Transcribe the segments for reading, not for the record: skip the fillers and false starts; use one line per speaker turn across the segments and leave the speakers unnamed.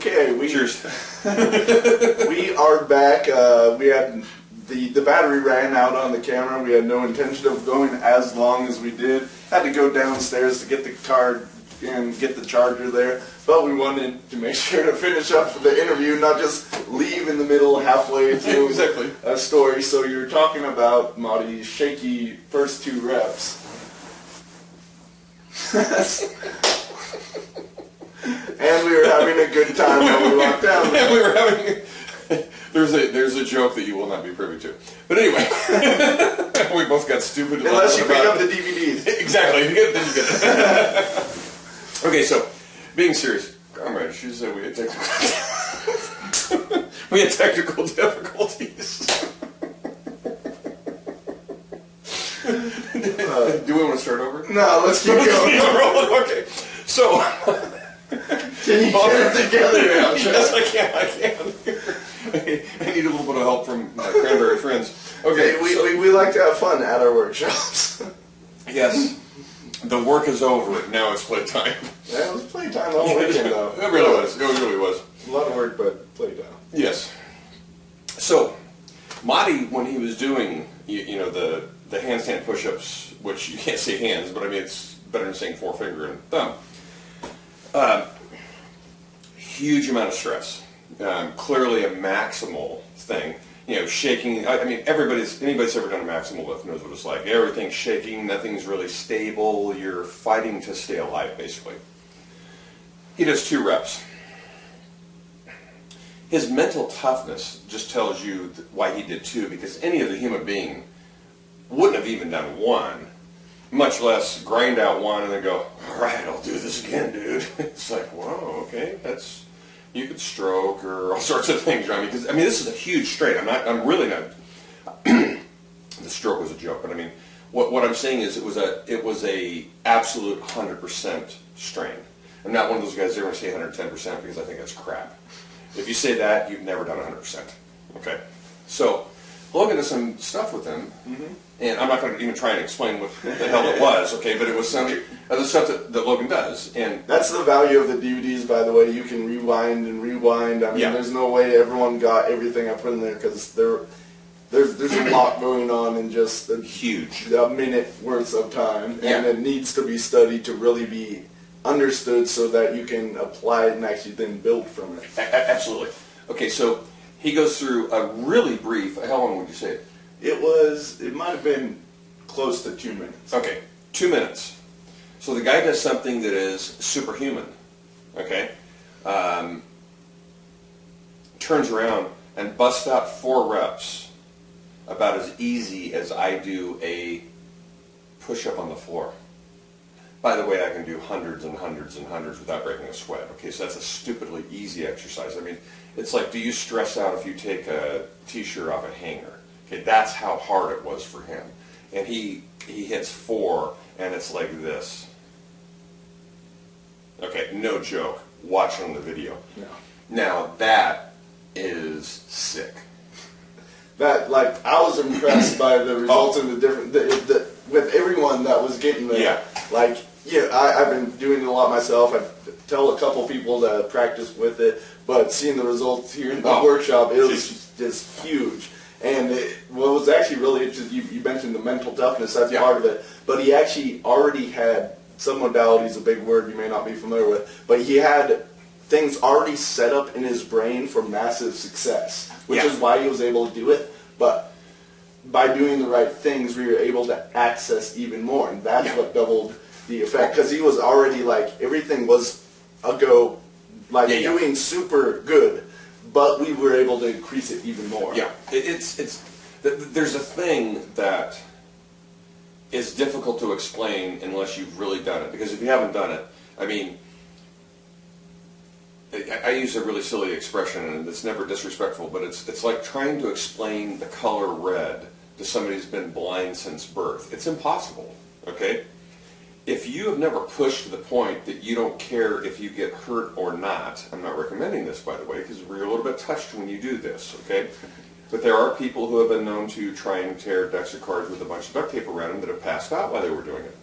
Okay,
Cheers.
we are back. We had the battery ran out on the camera. We had no intention of going as long as we did. Had to go downstairs to get the card and get the charger there. But we wanted to make sure to finish up the interview, not just leave in the middle halfway through
Exactly.
a story. So you're talking about Marty's shaky first 2 reps. And we were having a good time when we walked down there.
And we were having... There's a joke that you will not be privy to. But anyway, we both got stupid.
Unless you pick up the DVDs.
Exactly. If you get it, then you get it. Okay, so, being serious, comrade, she said we had technical difficulties. Do we want to start over?
No, let's keep going.
Okay, so...
Can you get it together now?
Yes, I can. I need a little bit of help from my cranberry friends. Okay,
we like to have fun at our workshops.
Yes, the work is over. Now it's playtime.
Yeah, it was playtime the whole weekend, though.
It really was. It really was.
A lot of work, but playtime.
Yes. So, Marty, when he was doing, you know, the handstand push-ups, which you can't say hands, but I mean it's better than saying forefinger and thumb. Huge amount of stress. Clearly a maximal thing. You know, shaking. I mean, anybody's ever done a maximal lift knows what it's like. Everything's shaking. Nothing's really stable. You're fighting to stay alive, basically. He does 2 reps. His mental toughness just tells you why he did 2, because any other human being wouldn't have even done 1. Much less grind out 1 and then go, all right, I'll do this again, dude. It's like, whoa, okay, you could stroke or all sorts of things around me. Because, I mean, this is a huge strain. I'm really not, the stroke was a joke, but I mean, what I'm saying is it was a absolute 100% strain. I'm not one of those guys that are going to say 110% because I think that's crap. If you say that, you've never done 100%. Okay? So, Logan does some stuff with him, and I'm not going to even try and explain what the hell it was, okay, but it was some other stuff that Logan does. And
that's the value of the DVDs, by the way. You can rewind and rewind. I mean, There's no way everyone got everything I put in there, because there's a lot going on in just a minute worth of time, and it needs to be studied to really be understood so that you can apply it and actually then build from it.
Absolutely. Okay, so he goes through a really brief, how long would you say it?
It might have been close to 2 minutes.
Okay, 2 minutes. So the guy does something that is superhuman, okay? Turns around and busts out 4 reps about as easy as I do a push-up on the floor. By the way, I can do hundreds and hundreds and hundreds without breaking a sweat. Okay, so that's a stupidly easy exercise. I mean, it's like, do you stress out if you take a t-shirt off a hanger? Okay, that's how hard it was for him. And he hits 4, and it's like this. Okay, no joke. Watch on the video.
No.
Now, that is sick.
That, like, I was impressed by the results and the different, with everyone that was getting there.
Yeah.
Like, I've been doing it a lot myself. I tell a couple people to practice with it, but seeing the results here in the workshop, it was just huge. And what was actually really interesting, you mentioned the mental toughness, that's part of it, but he actually already had, submodality is a big word you may not be familiar with, but he had things already set up in his brain for massive success, which is why he was able to do it. But by doing the right things, we were able to access even more, and that's what doubled the effect, because he was already, like, everything was a go, like, doing super good, but we were able to increase it even more.
Yeah, there's a thing that is difficult to explain unless you've really done it, because if you haven't done it, I mean, I use a really silly expression, and it's never disrespectful, but it's like trying to explain the color red to somebody who's been blind since birth. It's impossible, okay? If you have never pushed to the point that you don't care if you get hurt or not, I'm not recommending this, by the way, because we're a little bit touched when you do this, okay? But there are people who have been known to try and tear decks of cards with a bunch of duct tape around them that have passed out while they were doing it.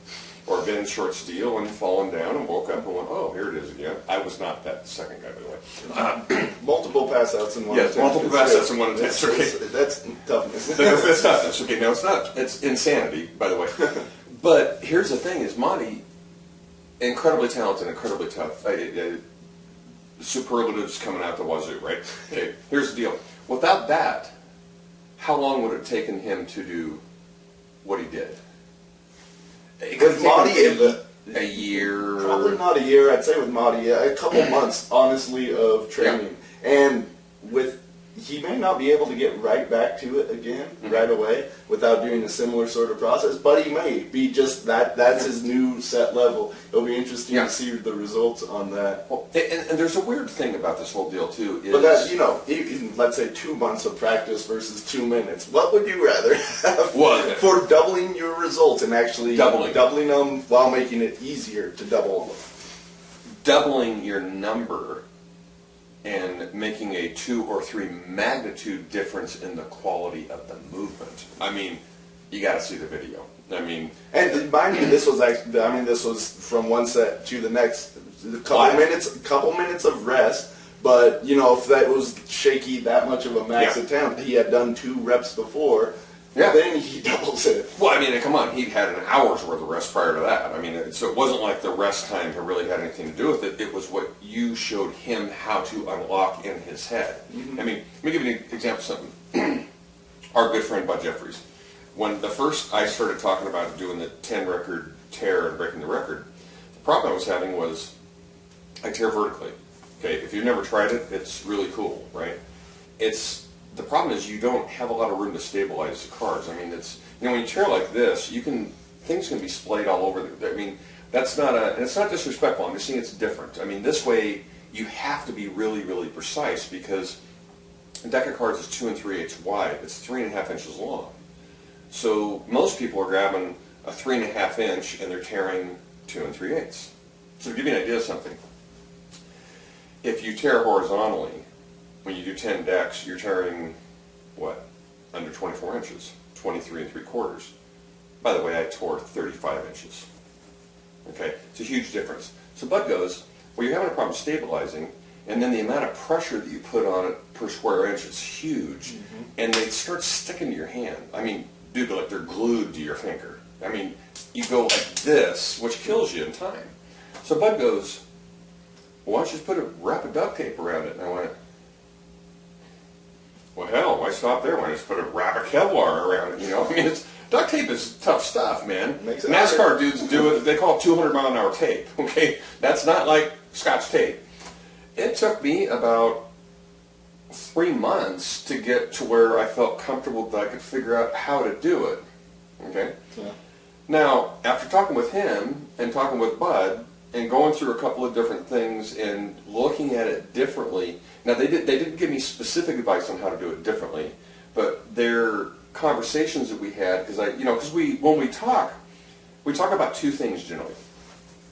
or been short steel and fallen down and woke up and went, oh, here it is again. I was not that second guy, by the way.
Multiple pass outs in one
Yes,
attempt.
multiple pass outs in one attempt. Okay.
That's toughness.
That's toughness. Okay, no, it's not. It's insanity, by the way. But here's the thing: is Monty incredibly talented, incredibly tough. Superlatives coming out the wazoo, right? Okay, here's the deal. Without that, how long would it have taken him to do what he did? It could
With
have
Monty,
taken a year.
Probably not a year. I'd say with Marty, a couple months, honestly, of training. And with he may not be able to get right back to it again right away without doing a similar sort of process, but he may be just that. That's his new set level. It'll be interesting to see the results on that.
Well, and there's a weird thing about this whole deal too.
But that, you know, let's say 2 months of practice versus 2 minutes. What would you rather have for doubling your results and actually doubling them while making it easier to double them?
Doubling your number and making a 2 or 3 magnitude difference in the quality of the movement. I mean, you got to see the video. I mean,
and mind you, this was actually, I mean, this was from one set to the next. A couple minutes of rest. But you know, if that was shaky, that much of a max attempt, he had done 2 reps before. Yeah. Then he doubles it.
Well, I mean, come on, he'd had an hour's worth of rest prior to that. I mean, so it wasn't like the rest time really had anything to do with it. It was what you showed him how to unlock in his head. Mm-hmm. I mean, let me give you an example of something. Our good friend Bud Jeffries, when the first I started talking about doing the 10 record tear and breaking the record, the problem I was having was I tear vertically. Okay, if you've never tried it, it's really cool, right? The problem is you don't have a lot of room to stabilize the cars. I mean, it's, you know, when you tear like this, things can be splayed all over. I mean, that's not and it's not disrespectful. I'm just saying it's different. I mean, this way you have to be really, really precise because a deck of cards is 2 3/8 wide. It's 3.5 inches long. So most people are grabbing a 3.5 inch and they're tearing 2 3/8. So to give you an idea of something, if you tear horizontally, when you do 10 decks, you're tearing, what, under 24 inches, 23 3/4. By the way, I tore 35 inches. Okay, it's a huge difference. So Bud goes, well, you're having a problem stabilizing, and then the amount of pressure that you put on it per square inch is huge, and they start sticking to your hand. I mean, dude, like they're glued to your finger. I mean, you go like this, which kills you in time. So Bud goes, well, why don't you just put a wrap of duct tape around it? And I went, well, hell, why stop there? Why just put a wrap of Kevlar around it? You know, I mean, duct tape is tough stuff, man. NASCAR dudes do it. They call it 200-mile-an-hour tape. Okay, that's not like Scotch tape. It took me about 3 months to get to where I felt comfortable that I could figure out how to do it. Okay. Yeah. Now, after talking with him and talking with Bud and going through a couple of different things and looking at it differently. Now, they didn't give me specific advice on how to do it differently, but their conversations that we had, because when we talk about 2 things generally.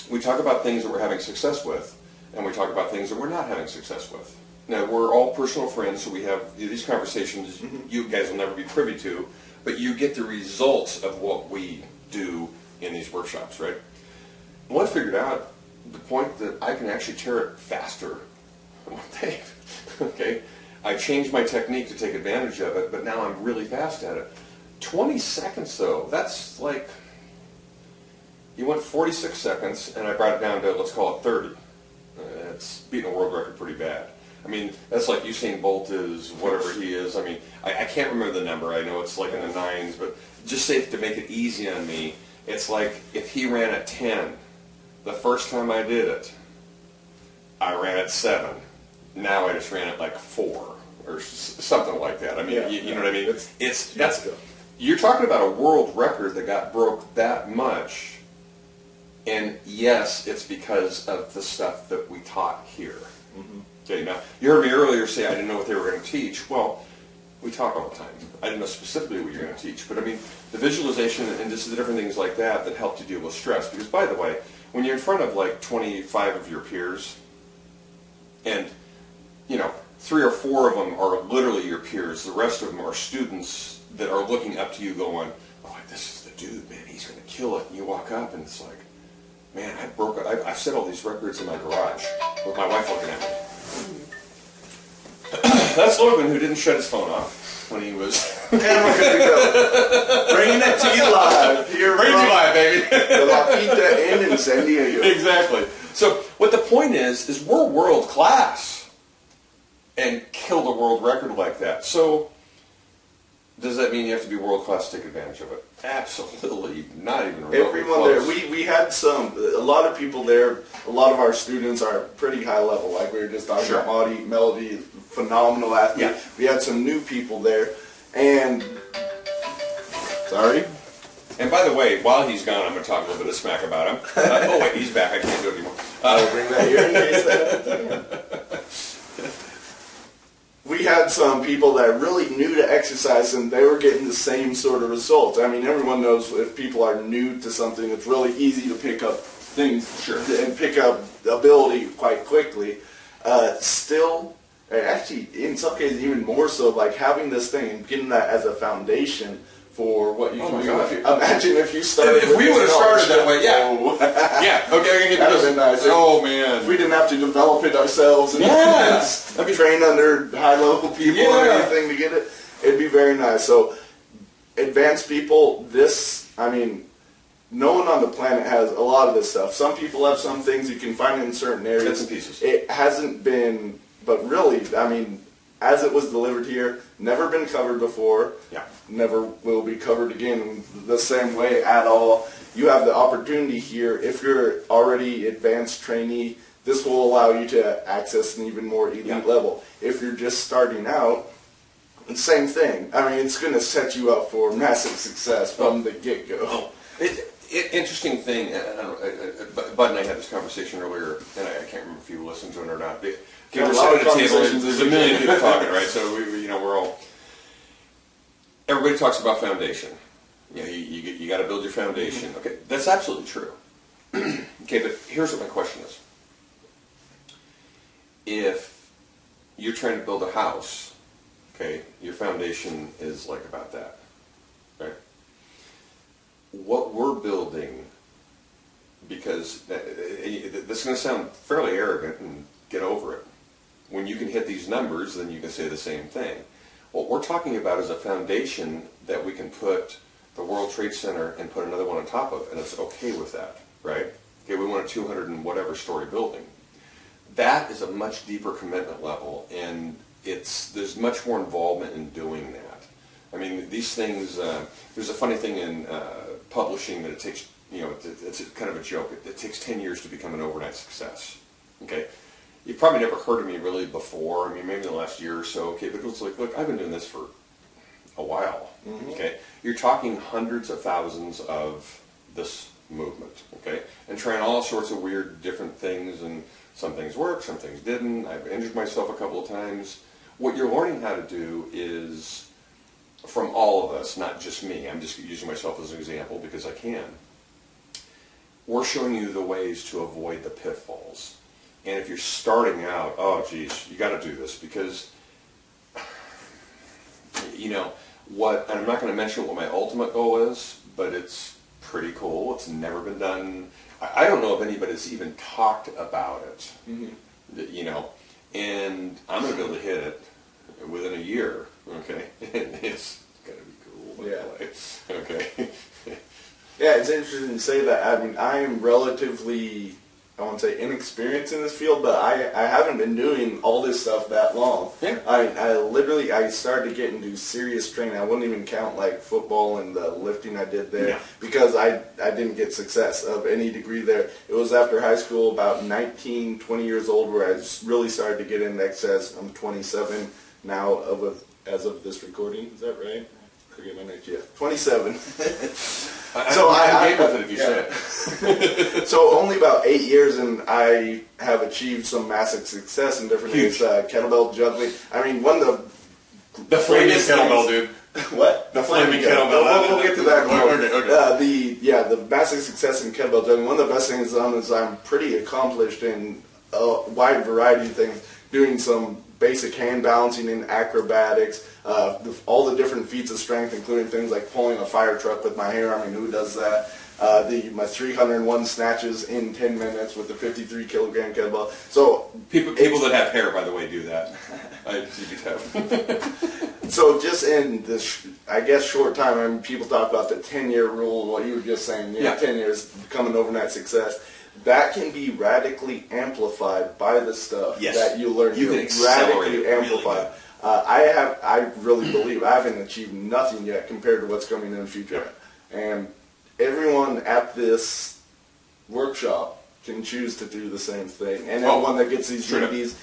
We talk about things that we're having success with, and we talk about things that we're not having success with. Now, we're all personal friends, so we have these conversations you guys will never be privy to, but you get the results of what we do in these workshops, right? Well, I figured out the point that I can actually tear it faster with tape. Okay, I changed my technique to take advantage of it, but now I'm really fast at it. 20 seconds though, that's like, you went 46 seconds and I brought it down to, let's call it 30. It's beating a world record pretty bad. I mean, that's like Usain Bolt is whatever he is. I mean, I can't remember the number. I know it's like in the 9s, but just say to make it easy on me, it's like if he ran at 10, the first time I did it, I ran at 7. Now I just ran it like 4 or something like that. I mean, you know what I mean? You're talking about a world record that broke that much, and yes, it's because of the stuff that we taught here. Okay, now you heard me earlier say I didn't know what they were going to teach. Well, we talk all the time. I didn't know specifically what you're going to teach, but I mean the visualization and just the different things like that help to deal with stress. Because by the way, when you're in front of like 25 of your peers, and 3 or 4 of them are literally your peers. The rest of them are students that are looking up to you going, oh, this is the dude, man. He's going to kill it. And you walk up, and it's like, man, I've set all these records in my garage with my wife looking at me. That's Logan, who didn't shut his phone off when he was...
And we're good to go. Bringing it to you live. Here
Bring it to live, baby.
The La Quinta Inn in San Diego.
Exactly. So what the point is we're world class and kill the world record like that. So does that mean you have to be world class to take advantage of it? Absolutely not even remotely
Everyone
close.
there, we had a lot of people there. A lot of our students are pretty high level, like we were just talking about. Audie, Melody, phenomenal athlete.
Yeah.
We had some new people there, and sorry.
And by the way, while he's gone, I'm going to talk a little bit of smack about him. Oh wait, he's back. I can't do it anymore.
I'll bring that here in case that. We had some people that are really new to exercise, and they were getting the same sort of results. I mean, everyone knows if people are new to something, it's really easy to pick up things and pick up ability quite quickly. Still, actually, in some cases, even more so, like having this thing and getting that as a foundation for what you can do. Imagine if you started.
If we would have started that way, yeah.
Oh.
Yeah, okay,
That would have been nice.
Oh, man.
If we didn't have to develop it ourselves and train under high-level people or anything to get it, it'd be very nice. So, advanced people, no one on the planet has a lot of this stuff. Some people have some things you can find in certain areas.
Bits and pieces.
It hasn't been, but really, as it was delivered here, never been covered before.
Yeah.
Never will be covered again the same way at all. You have the opportunity here. If you're already advanced trainee, this will allow you to access an even more elite level. If you're just starting out, same thing. It's going to set you up for massive success from the get-go.
Interesting thing, Bud and I had this conversation earlier, and I can't remember if you listened to it or not. We're sitting at the table, there's a million people talking, right? So we're all. Everybody talks about foundation. You got to build your foundation. Okay, that's absolutely true. Okay, but here's what my question is: if you're trying to build a house, okay, your foundation is like about that, right? What we're building, because this is going to sound fairly arrogant, and get over it. When you can hit these numbers, then you can say the same thing. What we're talking about is a foundation that we can put the World Trade Center and put another one on top of, and it's okay with that, right? Okay, we want a 200 and whatever story building. That is a much deeper commitment level, and there's much more involvement in doing that. These things, there's a funny thing in publishing that it takes, it's kind of a joke. It takes 10 years to become an overnight success, okay? You've probably never heard of me really before. Maybe in the last year or so, okay? But it's like, look, I've been doing this for a while, okay? You're talking hundreds of thousands of this movement, okay? And trying all sorts of weird different things, and some things work, some things didn't. I've injured myself a couple of times. What you're learning how to do is, from all of us, not just me, I'm just using myself as an example because I can, we're showing you the ways to avoid the pitfalls. And if you're starting out, oh geez, you got to do this because, and I'm not going to mention what my ultimate goal is, but it's pretty cool. It's never been done. I don't know if anybody's even talked about it, and I'm going to be able to hit it within a year, okay? And it's going to be cool.
Yeah.
Okay.
Yeah, it's interesting to say that. I am relatively, I won't say inexperienced in this field, but I haven't been doing all this stuff that long.
Yeah.
I started to get into serious training. I wouldn't even count like football and the lifting I did there because I didn't get success of any degree there. It was after high school, about 19, 20 years old, where I really started to get into exercise. I'm 27 now as of this recording. Is that right? Forget my next year. 27.
I'm game with it if you say it.
So only about 8 years, and I have achieved some massive success in different areas. Kettlebell juggling. One of
the flaming kettlebell, dude.
What?
The flaming kettlebell.
We'll get to that.
Okay.
The massive success in kettlebell juggling. One of the best things I've done is I'm pretty accomplished in a wide variety of things. doing some basic hand balancing and acrobatics, all the different feats of strength, including things like pulling a fire truck with my hair. I mean, who does that? My 301 snatches in 10 minutes with the 53 kilogram kettlebell. So
people that have hair, by the way, do that. I have.
So just in this, I guess, short time, I mean, people talk about the 10-year rule, what you were just saying, 10 years becoming overnight success. That can be radically amplified by the stuff that you learn.
You can accelerate it
amplify.
Really
I really believe I haven't achieved nothing yet compared to what's coming in the future. And everyone at this workshop can choose to do the same thing. And anyone that gets these DVDs,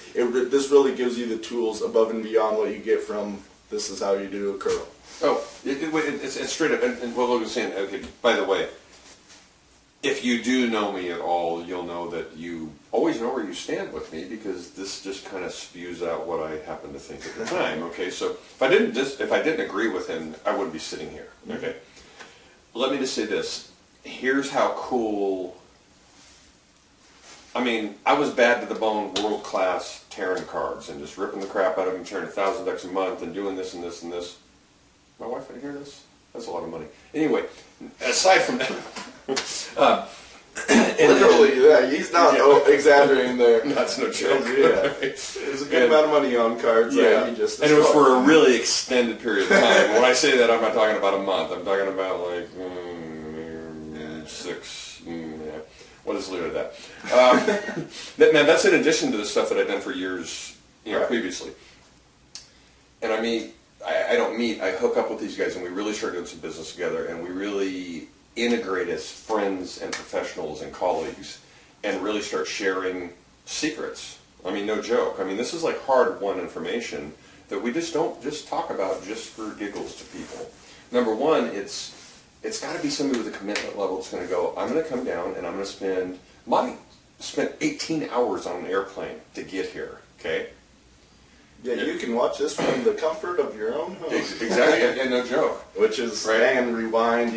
this really gives you the tools above and beyond what you get from this is how you do a curl.
Oh, it's straight up. And what Logan's saying, okay, by the way, if you do know me at all, you'll know that you always know where you stand with me, because this just kind of spews out what I happen to think at the time. Okay, so if I didn't agree with him, I wouldn't be sitting here. Okay, let me just say this. Here's how cool. I mean, I was bad to the bone, world class tearing cards and just ripping the crap out of them, tearing $1,000 a month and doing this and this and this. My wife would hear this. That's a lot of money. Anyway, aside from that.
Literally, he's not exaggerating there.
That's no joke.
It's a good amount of money on cards.
Yeah,
he just
and it was for a really extended period of time. When I say that, I'm not talking about a month. I'm talking about like 6. We'll just leave it at that. Now, that's in addition to the stuff that I've done for years, previously. And I hook up with these guys, and we really start doing some business together, and we really integrate as friends and professionals and colleagues, and really start sharing secrets. I mean, no joke. I mean, this is like hard-won information that we just don't just talk about just for giggles to people. Number one, it's got to be somebody with a commitment level that's going to go, I'm going to come down and I'm going to spend 18 hours on an airplane to get here, okay?
Yeah, you can watch this from the comfort of your own home.
Exactly, and no joke.
Which is, and rewind,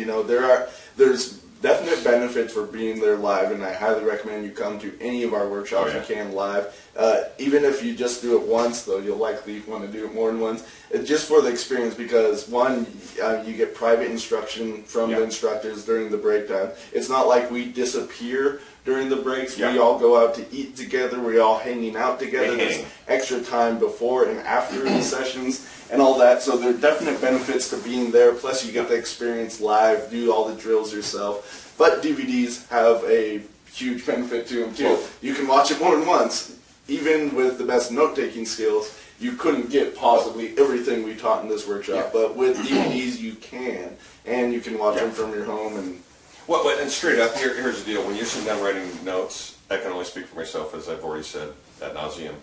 there's definite benefits for being there live, and I highly recommend you come to any of our workshops you can live. Even if you just do it once, though, you'll likely want to do it more than once. Just for the experience, because one, you get private instruction from the instructors during the break time. It's not like we disappear during the breaks. We all go out to eat together. We're all hanging out together. There's extra time before and after the sessions and all that. So there are definite benefits to being there. Plus, you get the experience live, do all the drills yourself. But DVDs have a huge benefit to them, too. You can watch it more than once. Even with the best note-taking skills, you couldn't get possibly everything we taught in this workshop. But with DVDs, you can. And you can watch them from your home.
And straight up, here's the deal. When you're sitting down writing notes, I can only speak for myself, as I've already said ad nauseum.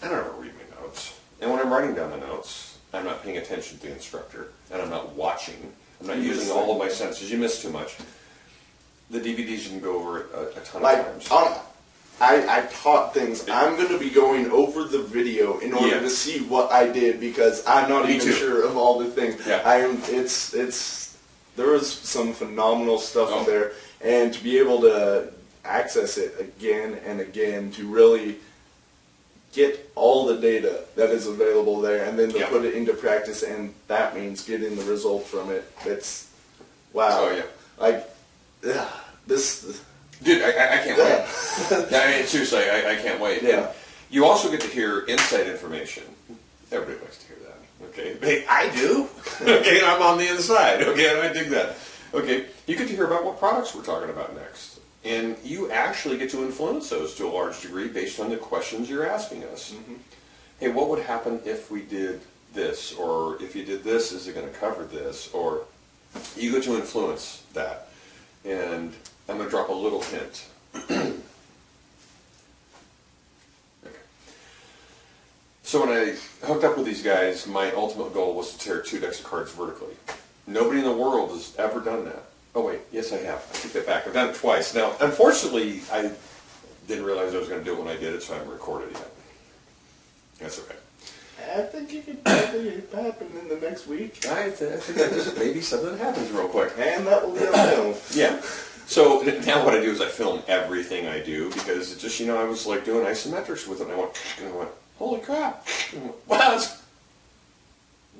I don't ever read my notes. And when I'm writing down the notes, I'm not paying attention to the instructor, and I'm not watching. I'm not using all of my senses. You miss too much. The DVDs you can go over a ton of times.
I taught things. I'm going to be going over the video in order to see what I did, because I'm not even sure of all the things. There was some phenomenal stuff in there, and to be able to access it again and again, to really get all the data that is available there, and then to put it into practice, and that means getting the result from it. It's wow.
Oh yeah.
This.
Dude, I can't wait. I mean, seriously, I can't wait.
Yeah.
And you also get to hear inside information. Everybody likes to hear that. Okay, hey, I do. Okay, I'm on the inside. Okay, I dig that. Okay, you get to hear about what products we're talking about next, and you actually get to influence those to a large degree based on the questions you're asking us. Hey, what would happen if we did this, or if you did this, is it going to cover this? Or you get to influence that, and I'm going to drop a little hint. So when I hooked up with these guys, my ultimate goal was to tear 2 decks of cards vertically. Nobody in the world has ever done that. Oh wait, yes I have. I take that back. I've done it twice. Now, unfortunately, I didn't realize I was going to do it when I did it, so I haven't recorded it yet. That's okay.
I think it could probably happen in the next week.
I think that just maybe something happens real quick.
And that will be on film.
Yeah. So now what I do is I film everything I do because it just, I was like doing isometrics with it, and I went, holy crap! And I went, wow,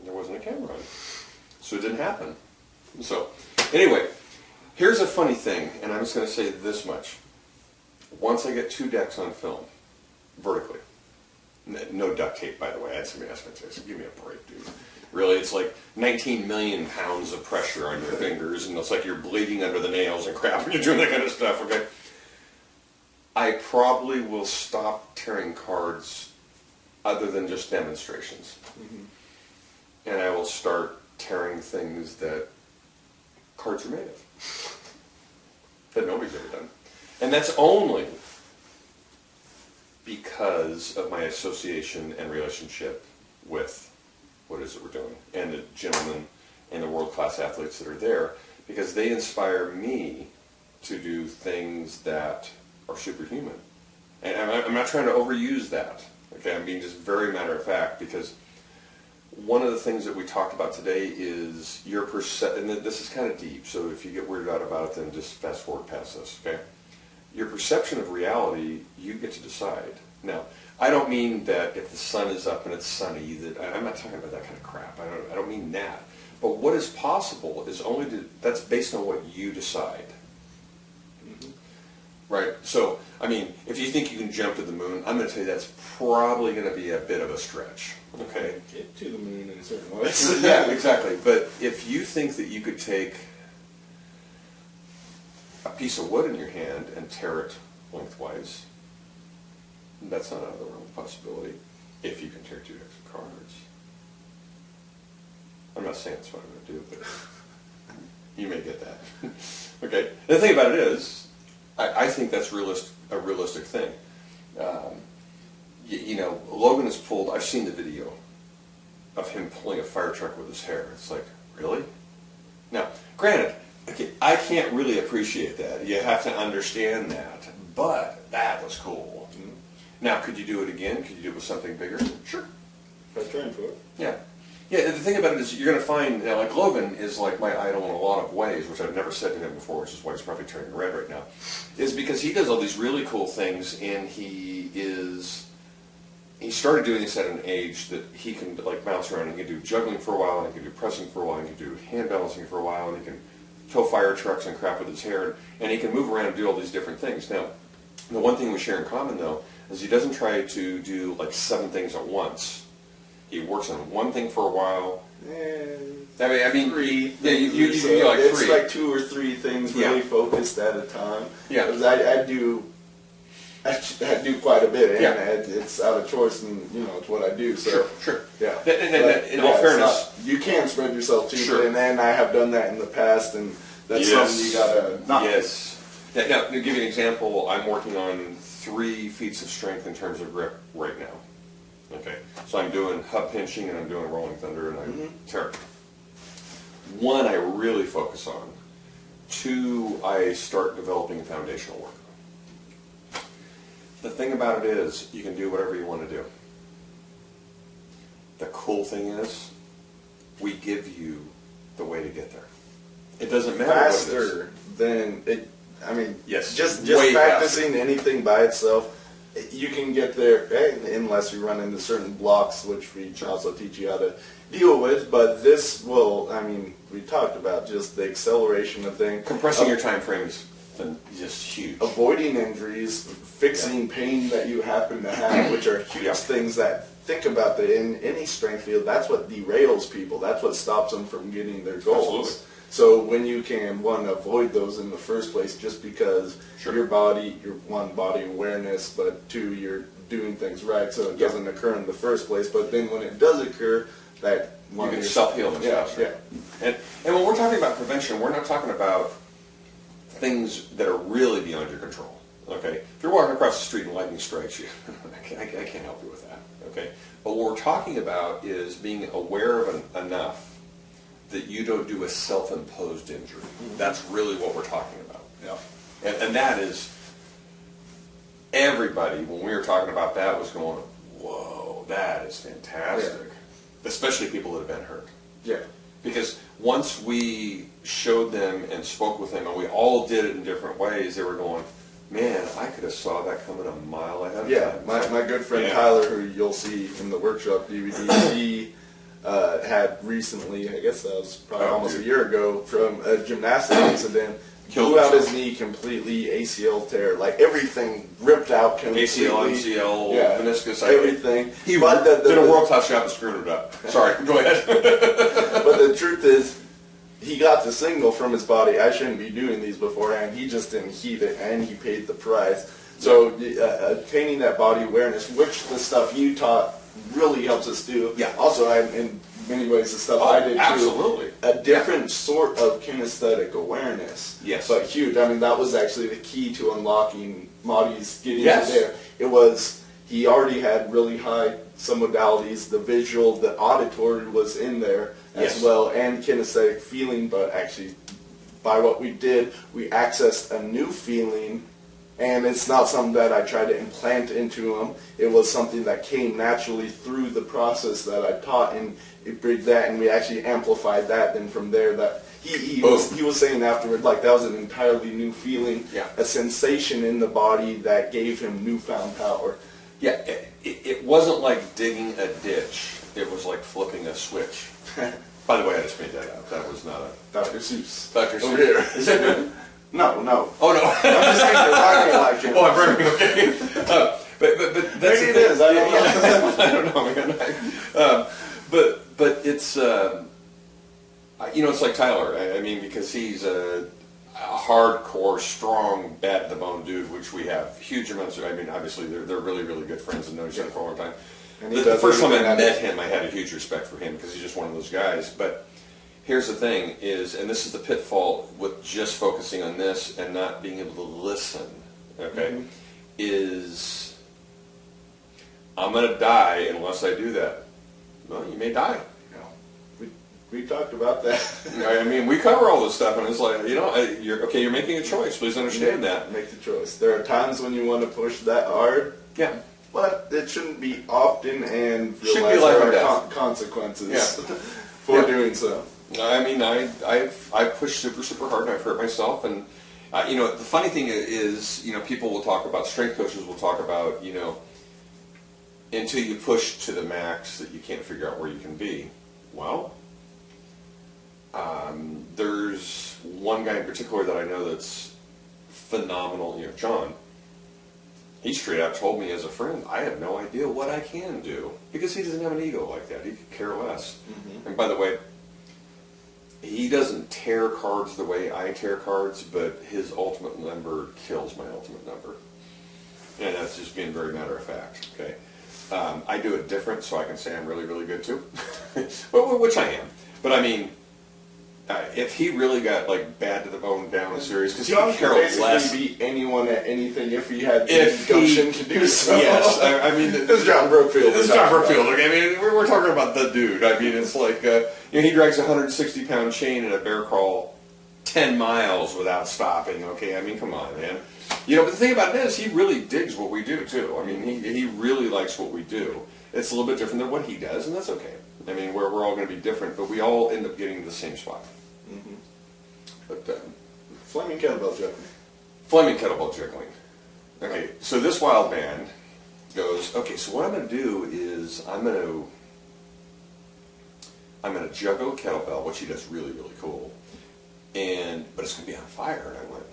there wasn't a camera on it, so it didn't happen. So anyway, here's a funny thing, and I'm just going to say this much: once I get 2 decks on film, vertically, no duct tape, by the way. I had somebody ask me today, so give me a break, dude. Really, it's like 19 million pounds of pressure on your fingers, and it's like you're bleeding under the nails and crap when you're doing that kind of stuff, okay? I probably will stop tearing cards other than just demonstrations. Mm-hmm. And I will start tearing things that cards are made of. That nobody's ever done. And that's only because of my association and relationship with what is it we're doing, and the gentlemen and the world-class athletes that are there, because they inspire me to do things that are superhuman. And I'm not trying to overuse that. Okay, I'm being just very matter of fact, because one of the things that we talked about today is your perception, and this is kind of deep, so if you get weirded out about it, then just fast forward past this, okay? Your perception of reality, you get to decide. Now, I don't mean that if the sun is up and it's sunny, that I'm not talking about that kind of crap. I don't mean that. But what is possible is that's based on what you decide. Mm-hmm. Right? So, I mean, if you think you can jump to the moon, I'm going to tell you that's probably going to be a bit of a stretch. Okay?
Get to the moon in certain ways.
Yeah, exactly. But if you think that you could take a piece of wood in your hand and tear it lengthwise, that's not out of the realm of possibility if you can tear 2 decks of cards. I'm not saying that's what I'm going to do, but you may get that. Okay. The thing about it is, I think that's a realistic thing. Logan has pulled, I've seen the video of him pulling a fire truck with his hair. It's like, really? Now, granted, okay, I can't really appreciate that. You have to understand that. But that was cool. Mm-hmm. Now, could you do it again? Could you do it with something bigger? Sure.
I was trying for it.
Yeah. Yeah, the thing about it is you're going to find, like Logan is like my idol in a lot of ways, which I've never said to him before, which is why he's probably turning red right now, is because he does all these really cool things, and he started doing this at an age that he can like bounce around. He can do juggling for a while, and he can do pressing for a while, and he can do hand balancing for a while, and he can tow fire trucks and crap with his hair, and he can move around and do all these different things. Now, the one thing we share in common, though, is he doesn't try to do like 7 things at once. He works on one thing for a while. I mean,
3.
Yeah, you do like 3.
It's like 2 or 3 things really focused at a time.
Yeah.
Because I do quite a bit, and
yeah.
It's out of choice, and it's what I do. So
sure.
Yeah.
In all fairness,
you can spread yourself too
sure.
thin, and I have done that in the past, and that's something you gotta not.
Yes. Now, to give you an example, I'm working on 3 feats of strength in terms of grip right now. Okay, so I'm doing hub pinching, and I'm doing rolling thunder, and I'm tearing. 1, I really focus on. 2, I start developing foundational work. The thing about it is, you can do whatever you want to do. The cool thing is, we give you the way to get there. It doesn't matter
faster than it. I mean,
yes,
just practicing faster. Anything by itself, you can get there unless you run into certain blocks, which we also teach you how to deal with. But this will, we talked about just the acceleration of things.
Compressing your time frame is just huge.
Avoiding injuries, fixing pain that you happen to have, which are huge things that, think about that in any strength field, that's what derails people. That's what stops them from getting their goals.
Absolutely.
So when you can, 1, avoid those in the first place just because your body, your 1, body awareness, but 2, you're doing things right so it doesn't occur in the first place. But then when it does occur, that
you can self-heal much faster. Yeah. And when we're talking about prevention, we're not talking about things that are really beyond your control. Okay? If you're walking across the street and lightning strikes you, I can't help you with that. Okay? But what we're talking about is being aware of enough that you don't do a self-imposed injury. That's really what we're talking about.
Yeah.
And that is, everybody, when we were talking about that, was going, whoa, that is fantastic. Yeah. Especially people that have been hurt.
Yeah.
Because once we showed them and spoke with them, and we all did it in different ways, they were going, man, I could have saw that coming a mile ahead of time.
My good friend Tyler, who you'll see in the workshop DVD, he had recently, I guess that was probably almost a year ago, from a gymnastic incident, blew out his knee completely, ACL tear, like everything ripped out completely.
ACL, MCL, meniscus,
everything.
He did a world-class job and screwed it up. Sorry, go ahead.
But the truth is, he got the signal from his body, I shouldn't be doing these beforehand. He just didn't heed it, and he paid the price. So attaining that body awareness, which the stuff you taught really helps us do.
Yeah.
Also, in many ways, the stuff I did too.
Absolutely.
A different sort of kinesthetic awareness.
Yes.
But huge. I mean, that was actually the key to unlocking Marty's getting to
Yes.
there. It was, he already had really high some modalities. The visual, the auditory was in there as well, and kinesthetic feeling, but actually by what we did, we accessed a new feeling. And it's not something that I tried to implant into him. It was something that came naturally through the process that I taught, and it bridged that, and we actually amplified that. Then from there, that he was saying afterward, like that was an entirely new feeling, a sensation in the body that gave him newfound power.
Yeah, it wasn't like digging a ditch. It was like flipping a switch. By the way, I just made that up. That was not a
Dr. Seuss.
Dr. Seuss.
Over here. Is that good? No.
Oh no.
I'm just saying you're rhyming like him.
Oh, I'm rhyming. Okay. But that's
maybe it is. I don't know.
I don't know, man. But it's it's like Tyler. I mean, because he's a hardcore, strong, bad to the bone dude, which we have huge amounts of. I mean, obviously they're really, really good friends and know each other for a long time. And the first time I met him, I had a huge respect for him because he's just one of those guys. But here's the thing is, and this is the pitfall with just focusing on this and not being able to listen, okay, is I'm going to die unless I do that. Well, you may die.
We talked about that.
I mean, we cover all this stuff, and it's like, you're making a choice. Please understand that.
Make the choice. There are times when you want to push that hard.
Yeah.
But it shouldn't be often, and
Shouldn't be life or death.
Consequences for doing so.
I mean, I've pushed super hard, and I've hurt myself, and the funny thing is, people will talk about, strength coaches will talk about, until you push to the max that you can't figure out where you can be. Well, there's one guy in particular that I know that's phenomenal, John. He straight out told me as a friend, I have no idea what I can do, because he doesn't have an ego like that. He could care less. Mm-hmm. And by the way, he doesn't tear cards the way I tear cards, but his ultimate number kills my ultimate number. And that's just being very matter of fact, okay? I do it different, so I can say I'm really, really good too, which I am. But I mean, if he really got like bad to the bone down and serious, because he could care less.
Beat anyone at anything if he had the gumption to do so.
Yes, I mean,
this is John Brookfield.
This is John Brookfield. Okay, I mean, we're talking about the dude. I mean, it's like he drags a 160-pound chain in a bear crawl 10 miles without stopping. Okay, I mean, come on, man. But the thing about it is, he really digs what we do too. I mean, he really likes what we do. It's a little bit different than what he does, and that's okay. I mean, we're all going to be different, but we all end up getting to the same spot. Mm-hmm. But
Flaming kettlebell juggling.
Flaming kettlebell juggling. Okay, so this wild man goes, okay, so what I'm going to do is I'm going to juggle a kettlebell, which he does really, really cool, but it's going to be on fire. And I went,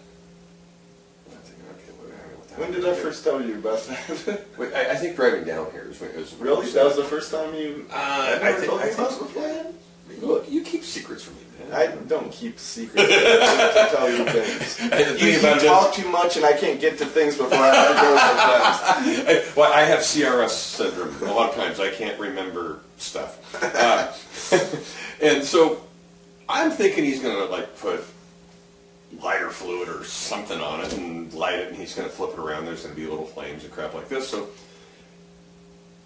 when did I first tell you about that?
Wait, I think driving down here is when it was.
Really? That was the first time you told me about before?
Look, you keep secrets from me, man.
I don't keep secrets. I tell you things. You talk too much, and I can't get to things before I go sometimes.
Well, I have CRS syndrome. A lot of times I can't remember stuff. And so I'm thinking he's going to put lighter fluid or something on it and light it, and he's going to flip it around. There's going to be little flames and crap like this. So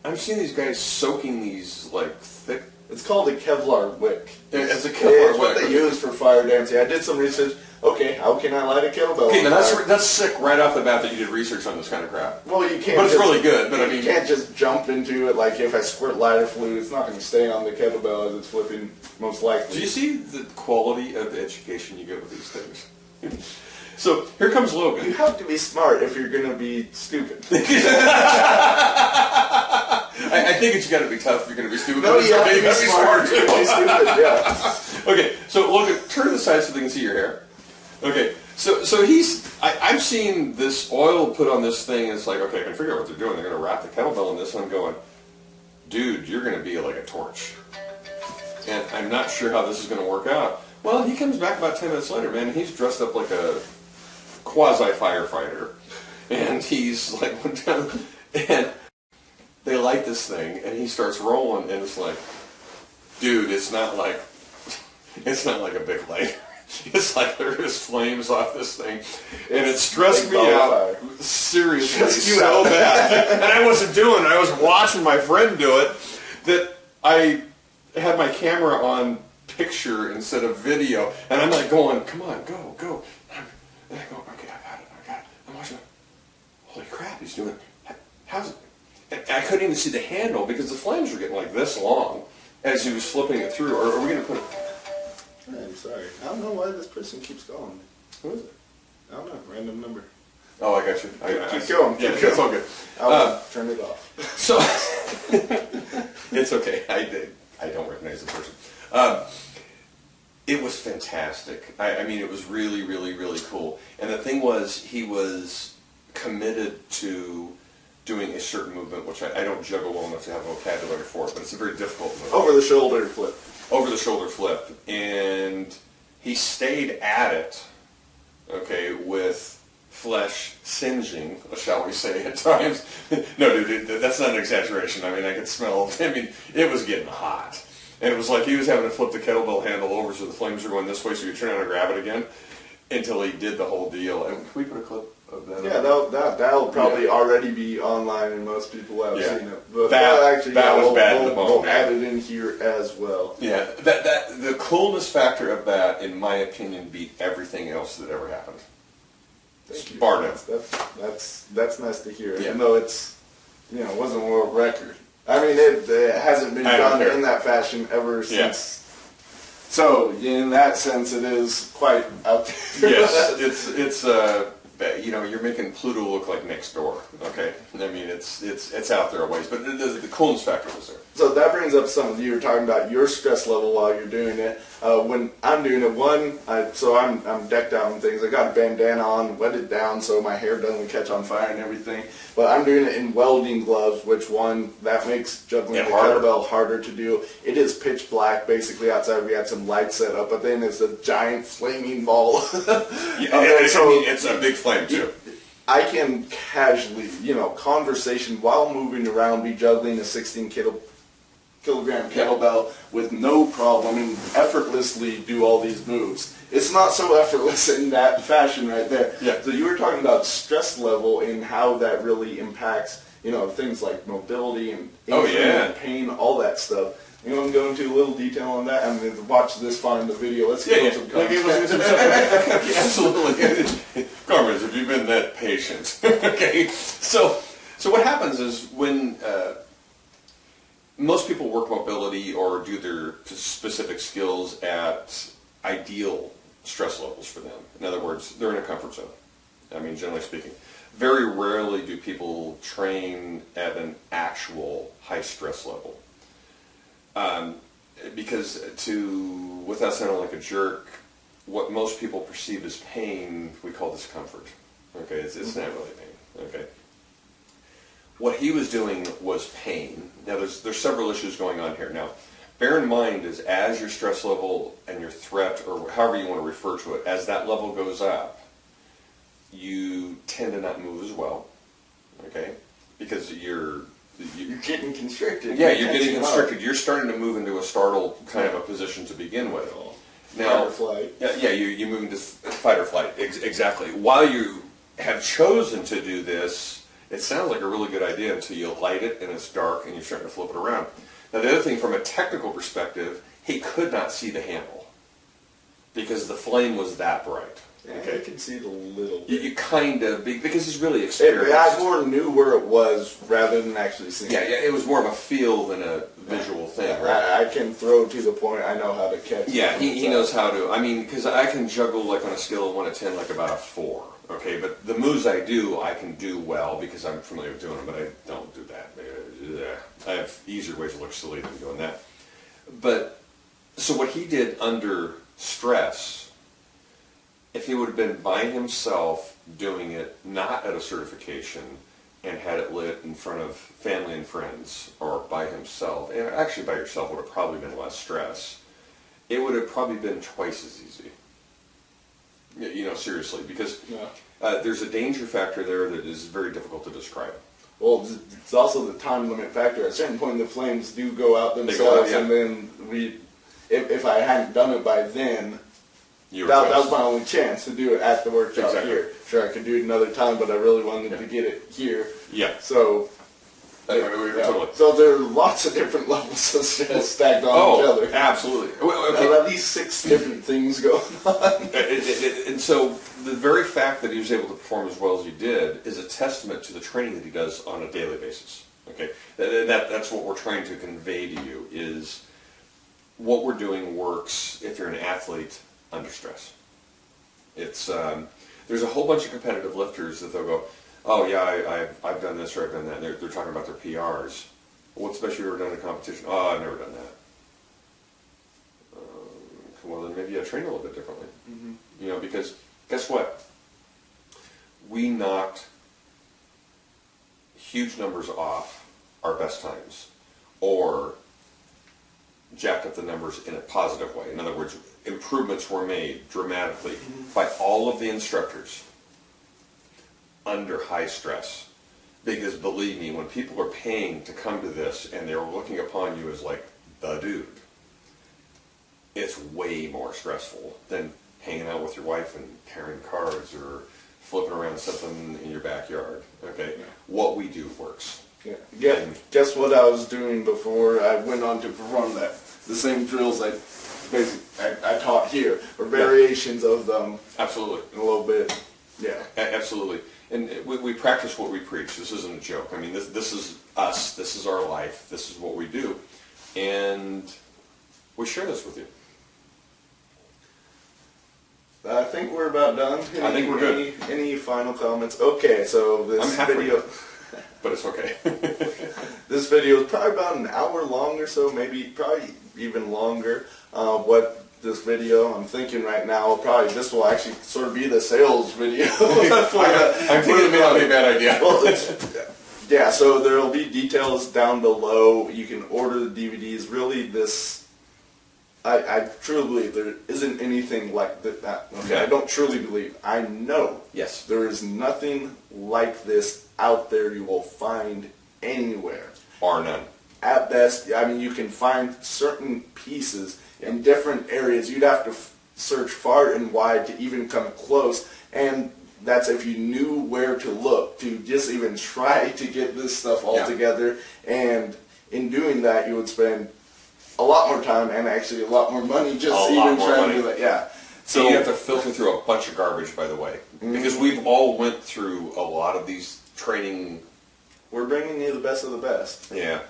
I'm seeing these guys soaking these thick.
It's called a Kevlar wick.
It's a Kevlar wick.
It's what they use for fire dancing. I did some research. okay, how can I light a kettlebell?
Okay,
on
now
fire?
that's sick right off the bat that you did research on this kind of crap.
Well, you can't.
But it's
just,
really good. But I mean,
you can't just jump into it. Like if I squirt lighter fluid, it's not going to stay on the kettlebell as it's flipping. Most likely.
do you see the quality of the education you get with these things? So here comes Logan.
You have to be smart if you're going to be stupid.
I think it's got to be tough if you're going to be stupid.
No,
but it's
you have
okay,
to be smart if you're going to be stupid. Yeah.
Okay, so Logan, turn to the side so they can see your hair. Okay, so I'm seeing this oil put on this thing, and it's like, okay, I can figure out what they're doing. They're going to wrap the kettlebell in this, and I'm going, dude, you're going to be like a torch. And I'm not sure how this is going to work out. Well, he comes back about 10 minutes later, man, and he's dressed up like a quasi-firefighter. And he's like, went down, and they light this thing, and he starts rolling, and it's like, dude, it's not like a big light. It's like there's flames off this thing, and it stressed me out seriously so bad. And I wasn't doing it. I was watching my friend do it. That I had my camera on picture instead of video, and I'm like going, "Come on, go!" And I go, "Okay, I got it. I'm watching it. Holy crap, he's doing it. How's it?" And I couldn't even see the handle because the flames were getting like this long as he was flipping it through. Or are we going to put it?
I'm sorry. I don't know why this person keeps calling me.
Who is it?
I don't know. Random number.
Oh, I got you.
Keep going.
Yeah,
Keep going.
it's all good.
I'll turn it off.
So it's okay. I don't recognize the person. It was fantastic. I mean, it was really, really, really cool. And the thing was, he was committed to doing a certain movement, which I don't juggle well enough to have vocabulary for it, but it's a very difficult movement.
Over the shoulder flip.
Over the shoulder flip. And he stayed at it, okay, with flesh singeing, shall we say, at times. No, dude, that's not an exaggeration. I mean, I could smell, it was getting hot. And it was like he was having to flip the kettlebell handle over so the flames were going this way, so you turn around and grab it again, until he did the whole deal. And can we put a clip of that?
Yeah, that'll probably already be online, and most people have seen it. But
that was bad to the bone.
We'll add it in here as well.
Yeah, the coolness factor of that, in my opinion, beat everything else that ever happened.
Thank you.
Bar none.
That's nice to hear.
Yeah.
Even though it's, it wasn't a world record. I mean, it hasn't been done in that fashion ever since.
Yeah.
So, in that sense, it is quite out there.
Yes, it's you're making Pluto look like next door. Okay, I mean it's out there a ways, but the coolness factor was there.
So that brings up something you were talking about your stress level while you're doing it. When I'm doing it, I'm decked out and things. I got a bandana on, wet it down so my hair doesn't catch on fire and everything. But I'm doing it in welding gloves, that makes juggling the kettlebell harder to do. It is pitch black basically outside. We had some lights set up, but then it's a giant flaming ball.
It's a big flame too.
I can casually, conversation while moving around, be juggling a 16 kilogram kettlebell with no problem and effortlessly do all these moves. It's not so effortless in that fashion right there.
Yeah.
So you were talking about stress level and how that really impacts, things like mobility and injury and pain, all that stuff. You want to go into a little detail on that? I mean, watch this far in the video. Let's give them some context.
Absolutely. Carmen, have you been that patient? Okay. So what happens is when most people work mobility or do their specific skills at ideal stress levels for them. In other words, they're in a comfort zone. I mean, generally speaking. Very rarely do people train at an actual high stress level. Because without sounding like a jerk, what most people perceive as pain, we call discomfort. Okay, it's not really pain. Okay. What he was doing was pain. Now, there's several issues going on here. Now, bear in mind is as your stress level and your threat, or however you want to refer to it, as that level goes up, you tend to not move as well. Okay, because you're
getting constricted.
Yeah, you're getting constricted. You're starting to move into a startled kind of a position to begin with. Now,
fight or flight.
Yeah, you move into fight or flight. Exactly. While you have chosen to do this, it sounds like a really good idea until you light it and it's dark and you're starting to flip it around. Now, the other thing, from a technical perspective, he could not see the handle because the flame was that bright.
Okay. I can see it a little bit.
You kind of, because he's really
I
experienced.
more knew where it was rather than actually seeing it.
Yeah, it was more of a feel than a visual thing,
Yeah,
right?
I can throw to the point I know how to catch.
Yeah, he knows how to. I mean, because I can juggle like on a scale of 1 to 10, like about a 4. Okay, but the moves I do, I can do well because I'm familiar with doing them, but I don't do that. I have easier ways to look silly than doing that. But, so what he did under stress, if he would have been by himself doing it, not at a certification, and had it lit in front of family and friends, or by himself, and actually by yourself would have probably been less stress, it would have probably been twice as easy. You know, seriously, because there's a danger factor there that is very difficult to describe.
Well, it's also the time limit factor. At a certain point, the flames do go out themselves, and then if I hadn't done it by then, that was my only chance to do it at the workshop here. Sure, I could do it another time, but I really wanted to get it here.
Yeah.
So.
Totally.
So there are lots of different levels of stress stacked on each other.
Absolutely.
Okay. At least 6 different things going on.
And so the very fact that he was able to perform as well as he did is a testament to the training that he does on a daily basis. Okay, that's what we're trying to convey to you is what we're doing works if you're an athlete under stress. It's there's a whole bunch of competitive lifters that they'll go, oh yeah, I've done this or I've done that. And they're talking about their PRs. What's the best you've ever done in a competition? Oh, I've never done that. Well, then maybe you train a little bit differently. Mm-hmm. You know, because guess what? We knocked huge numbers off our best times, or jacked up the numbers in a positive way. In other words, improvements were made dramatically by all of the instructors under high stress. Because believe me, when people are paying to come to this and they're looking upon you as like the dude, it's way more stressful than hanging out with your wife and carrying cards or flipping around something in your backyard. Okay? Yeah. What we do works.
Yeah. Guess what I was doing before I went on to perform that? The same drills I taught here, or variations of them.
Absolutely.
In a little bit. Yeah.
Absolutely. And we practice what we preach. This isn't a joke. I mean, this is us. This is our life. This is what we do. And we share this with you.
I think we're about done.
I think we're good.
Any final comments? Okay, so this video...
But it's okay.
This video is probably about an hour long or so, probably even longer. What this video, I'm thinking right now, this will actually sort of be the sales video.
I'm thinking it may not be a bad idea.
Well, so there will be details down below. You can order the DVDs. Really, I truly believe there isn't anything like that. Okay. I don't truly believe. I know.
Yes.
There is nothing like this out there you will find anywhere.
Or none.
At best, I mean, you can find certain pieces in different areas. You'd have to search far and wide to even come close. And that's if you knew where to look, to just even try to get this stuff all together. And in doing that, you would spend a lot more time and actually a lot more money just even trying to do that. Yeah.
So you have to filter through a bunch of garbage, by the way, because we've all went through a lot of these training.
We're bringing you the best of the best.
Yeah.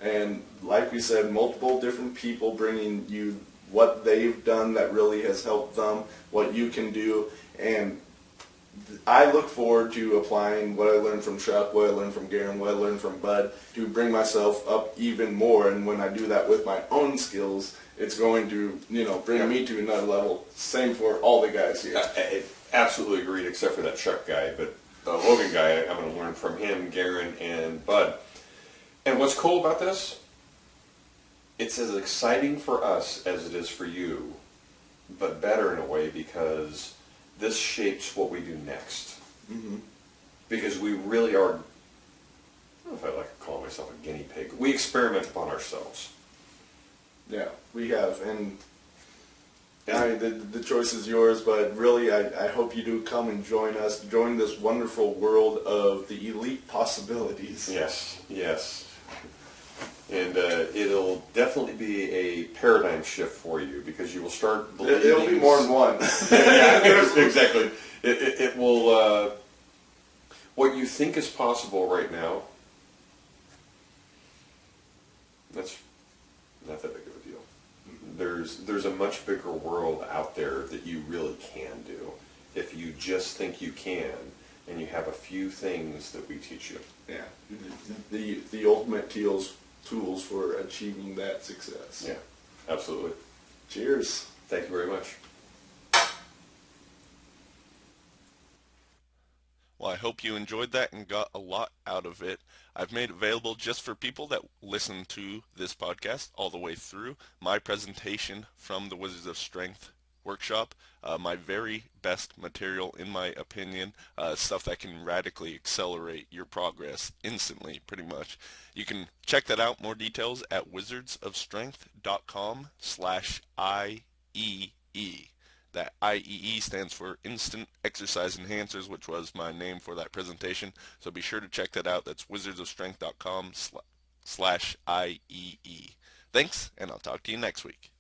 And like we said, multiple different people bringing you what they've done that really has helped them, what you can do. And I look forward to applying what I learned from Chuck, what I learned from Garen, what I learned from Bud, to bring myself up even more. And when I do that with my own skills, it's going to, bring me to another level. Same for all the guys here.
I absolutely agreed, except for that Chuck guy. But the Logan guy, I'm going to learn from him, Garen, and Bud. And what's cool about this? It's as exciting for us as it is for you, but better in a way because this shapes what we do next. Mm-hmm. Because we really are, I don't know if I like to call myself a guinea pig. We experiment upon ourselves.
Yeah, we have. And the choice is yours, but really I hope you do come and join us. Join this wonderful world of the elite possibilities.
Yes, yes. And it'll definitely be a paradigm shift for you because you will start believing.
It'll be more than one.
Yeah, exactly. It will. What you think is possible right now, that's not that big of a deal. There's a much bigger world out there that you really can do if you just think you can, and you have a few things that we teach you.
Yeah, the ultimate tools for achieving that success.
Yeah, absolutely.
Cheers.
Thank you very much.
Well, I hope you enjoyed that and got a lot out of it. I've made available just for people that listen to this podcast all the way through my presentation from the Wizards of Strength workshop, my very best material in my opinion, stuff that can radically accelerate your progress instantly pretty much. You can check that out, more details at wizardsofstrength.com/IEE. That IEE stands for Instant Exercise Enhancers, which was my name for that presentation. So be sure to check that out. That's wizardsofstrength.com/IEE. Thanks, and I'll talk to you next week.